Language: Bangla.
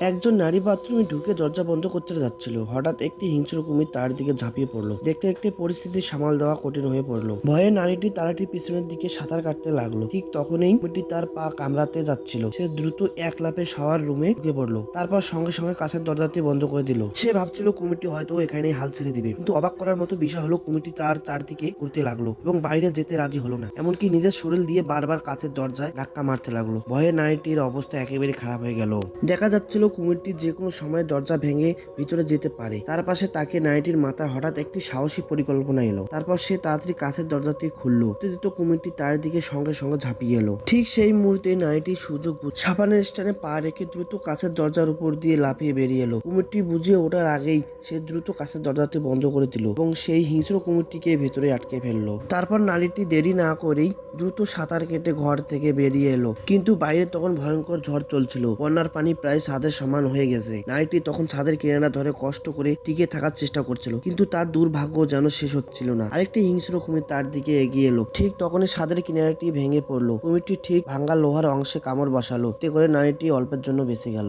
একজন নারী বাথরুমে ঢুকে দরজা বন্ধ করতে যাচ্ছিল। হঠাৎ একটি হিংস্র কুমির তার দিকে ঝাঁপিয়ে পড়লো। দেখতে দেখতে পরিস্থিতি সামাল দেওয়া কঠিন হয়ে পড়লো। ভয়ে নারীটি তারাটির পিছনের দিকে সাঁতার কাটতে লাগলো। ঠিক তখনই কুমিরটি তার পা কামড়াতে যাচ্ছিল। সে দ্রুত এক লাফে শাওয়ার রুমে ঢুকে পড়লো। তারপর সঙ্গে সঙ্গে কাছের দরজাটি বন্ধ করে দিল। সে ভাবছিল কুমিরটি হয়তো এখানেই হাল ছেড়ে দিবে, কিন্তু অবাক করার মতো বিষয় হলো কুমিরটি তার চারদিকে ঘুরতে লাগলো এবং বাইরে যেতে রাজি হলো না। এমনকি নিজের শরীর দিয়ে বারবার কাছের দরজায় ধাক্কা মারতে লাগলো। ভয়ে নারীটির অবস্থা একেবারে খারাপ হয়ে গেল। দেখা যাচ্ছিল কুমিরটি যে কোনো সময় দরজা ভেঙে ভিতরে যেতে পারে। তার পাশে তাকে নারীটির মাথায় হঠাৎ একটি সাহসী পরিকল্পনা এলো। তারপর সে তাড়াতাড়ি কাছের দরজাটি খুললো। উত্তেজিত কুমিরটি তার দিকে সঙ্গে সঙ্গে ঝাঁপিয়ে এলো। ঠিক সেই মুহূর্তে নারীটি সুযোগ সাবানের স্ট্যান্ডে পা রেখে দ্রুত কাছের দরজার উপর দিয়ে লাফিয়ে বেরিয়ে এলো। কুমিরটি বুঝিয়ে ওঠার আগেই সে দ্রুত কাছের দরজাটি বন্ধ করে দিল এবং সেই হিংস্র কুমিরটিকে ভেতরে আটকে ফেললো। তারপর নারীটি দেরি না করেই দ্রুত সাঁতার কেটে ঘর থেকে বেরিয়ে এলো। কিন্তু বাইরে তখন ভয়ঙ্কর ঝড় চলছিল। বন্যার পানি প্রায় ছাদের সমান হয়ে গেছে। নারীটি তখন ছাদের কিনারা ধরে কষ্ট করে টিকে থাকার চেষ্টা করছিল, কিন্তু তার দুর্ভাগ্য যেন শেষ হচ্ছিল না। আরেকটি হিংস্র কুমির তার দিকে এগিয়ে এলো। ঠিক তখনই ছাদের কিনারাটি ভেঙে পড়লো। কুমিরটি ঠিক ভাঙ্গা লোহার অংশে কামড় বসালো। এতে করে নারীটি অল্পের জন্য বেঁচে গেল।